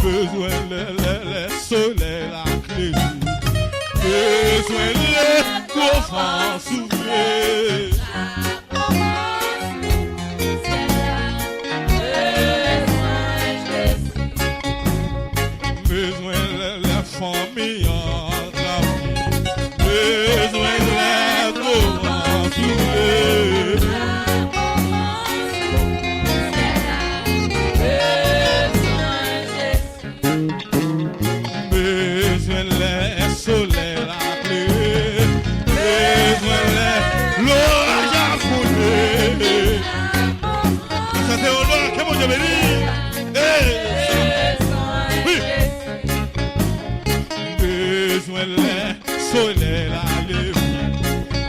Besoin le soleil, la clé. Besoin le coffre souffler. Besoin la famille en travail. Besoin le coffre souffler. Soleil la pluie, besoin l'orage à fouler. Ça c'est au nord que mon Dieu bénit. Oui. Besoin soleil la lumière,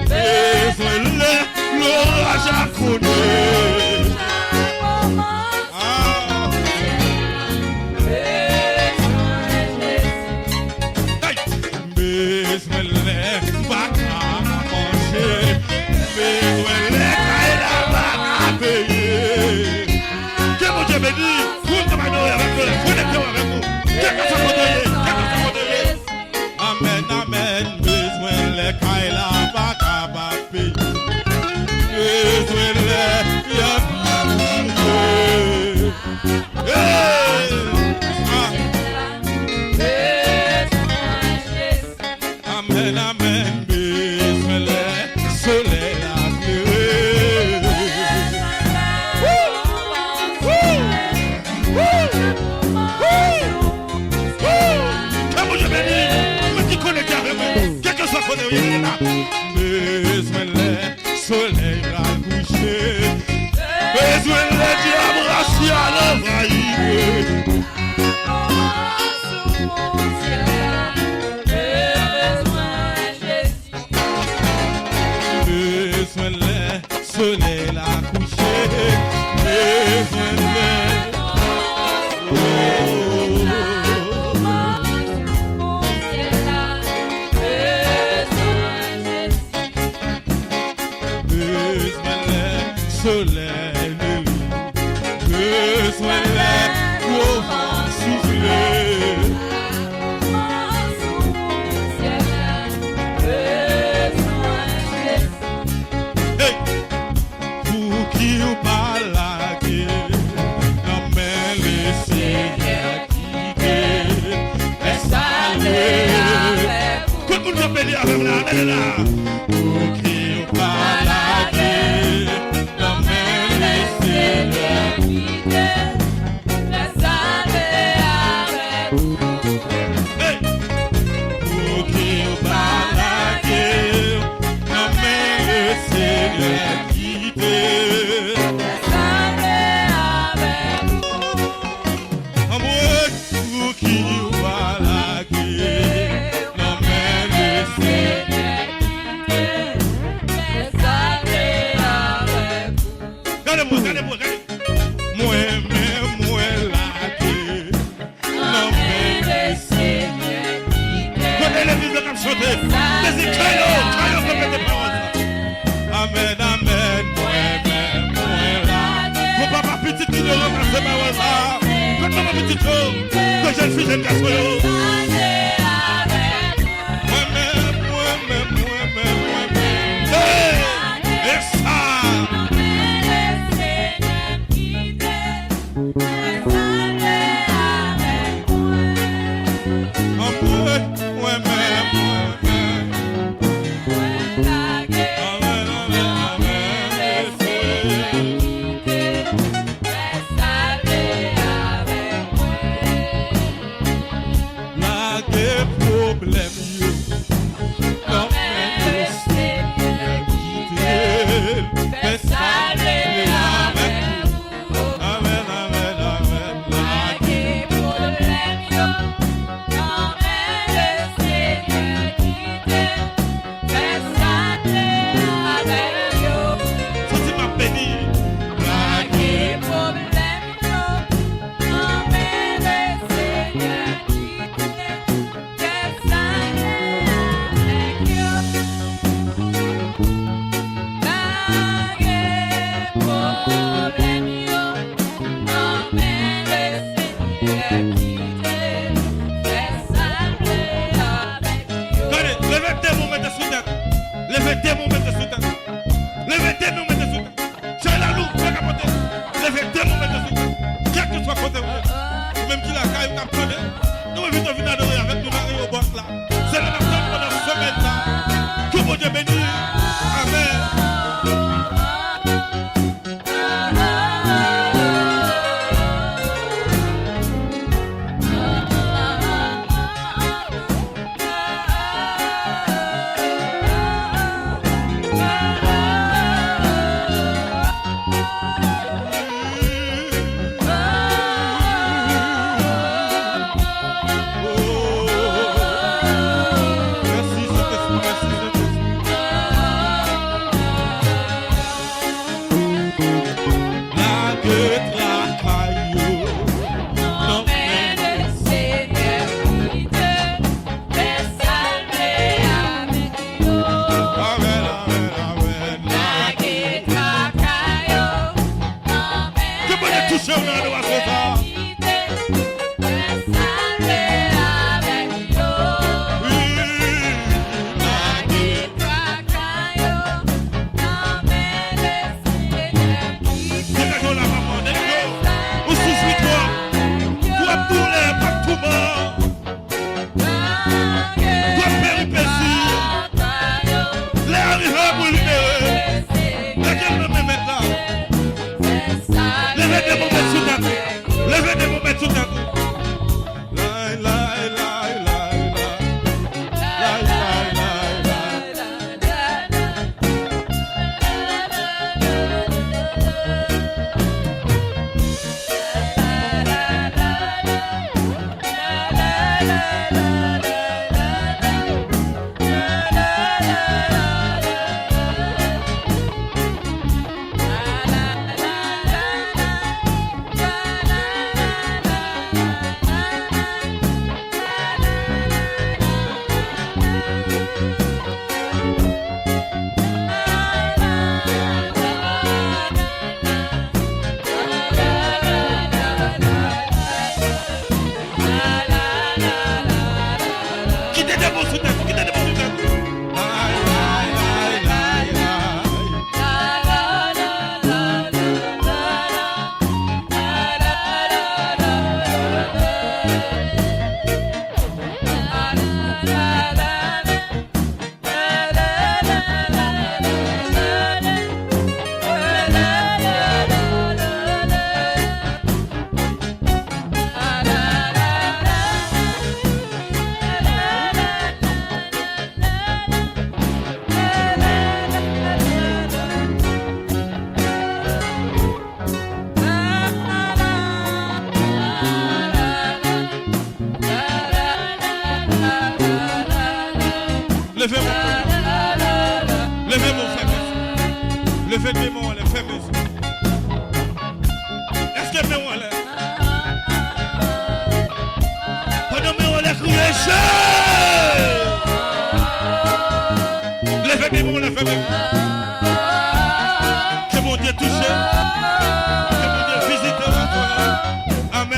besoin l'orage à fouler. Besoin les bacs à manger, besoin les cailles à bac à payer. Que mon Dieu bénit, vous travaillez avec nous, vous êtes avec nous. Qu'est-ce que ça peut donner? Amen, amen. Besoin les cailles à bac à payer. Besoin les Amen, amen, besoin le soleil la pluie. Comment je bénis, vous qui connectez avec moi, quel que soit votre besoin le soleil la coucher. Besoin le diable racial envahir. Besoin le soleil la coucher, besoin le soleil, besoin le courant souffler. Pour qui ou pas la guerre, non mais laissez rien quitter, laisse-aller. Quand vous nous appelez avec la pour qui ou pas la guerre, non mais laissez rien quitter, laisse-aller avec vous. Pour qui ou pas la guerre, non mais laissez rien quitter. Amen, amen, mon papa petit qui ne ramasse pas au hasard. Quand papa petit que je suis jeune garçon. Levez des mains en l'air, fais mes yeux. Est-ce que mes mains en l'air? Pendant mes mains en l'air, criez levez des mains en l'air, fais mes yeux. Que mon Dieu touche. Que mon Dieu visite votre cœur. Amen.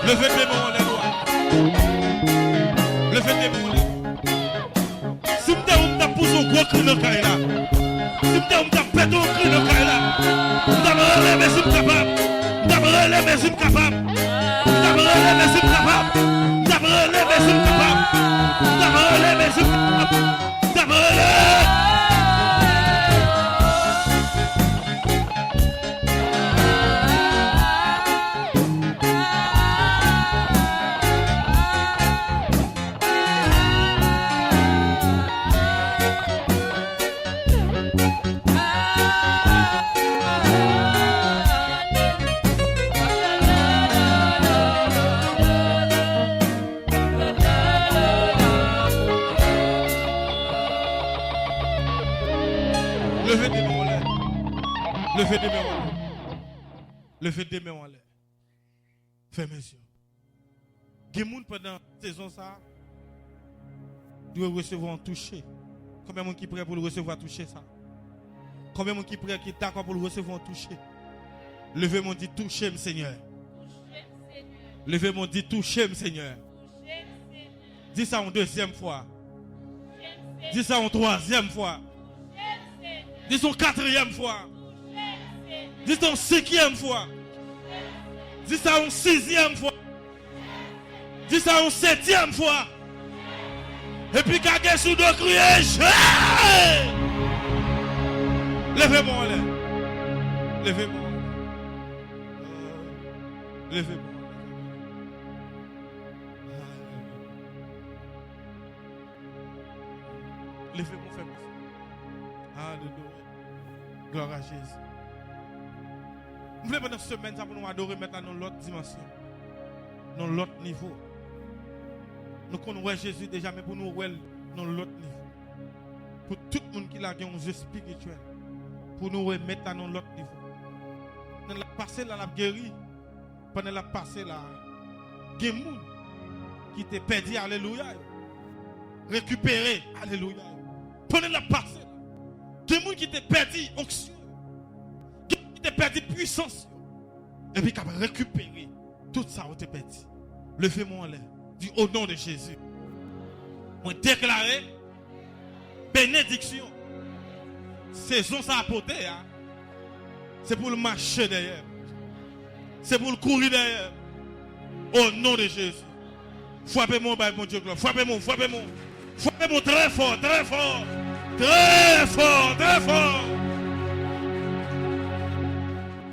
Levez des mains en l'air. Levez des mains en l'air. Si vous avez poussé un gros cri dans le caille là, si vous avez pété un cri dans le caille là, vous avez relevé si vous êtes capable, vous avez relevé si vous êtes capable, vous avez relevé si vous êtes capable, vous avez relevé si vous êtes capable, vous avez relevé si vous êtes capable, vous avez relevé. Levez des mains en l'air. Levez des mains en l'air. Levez des mains en l'air. Fermez les yeux. Des gens pendant la saison ça doivent recevoir un toucher. Combien de gens qui prêt pour le recevoir toucher ça? Combien de gens qui prêt qui est d'accord pour le recevoir un toucher? Levez mon dit touchez-moi Seigneur. Levez mon dit touchez-moi Seigneur. Dis ça en deuxième fois. Dis ça en troisième fois. Dis ça en quatrième fois. Dis ça en cinquième fois. Dis ça en sixième fois. Dis ça en septième fois. Et puis quand sous deux crier, levez-moi en l'air. Levez-moi en l'air. Levez-moi. Levez-moi, faites-moi. Alléluia. Gloire à Jésus. Nous voulons pendant cette semaine, ça pour nous adorer maintenant dans l'autre dimension. Dans l'autre niveau. Nous connaissons Jésus déjà, mais pour nous, dans l'autre niveau. Pour tout le monde qui a un jeu spirituel. Pour nous remettre dans l'autre niveau. Dans la passée, là, la guéri. Pendant la passée, là, il y a des gens qui étaient perdus, alléluia. Récupérés, alléluia. Pendant la passée, il y a des gens qui étaient perdus, onction. Qui étaient perdus, puissance. Et puis, qui ont récupéré tout ça, on était perdu. Levez-moi en l'air. Dis au nom de Jésus. On déclare bénédiction. Saison ça a porté. Hein? C'est pour le marcher derrière. C'est pour le courir derrière. Au nom de Jésus. Frappez-moi, mon Dieu. Frappez-moi, frappez-moi. Frappez-moi très fort, très fort. Très fort, très fort.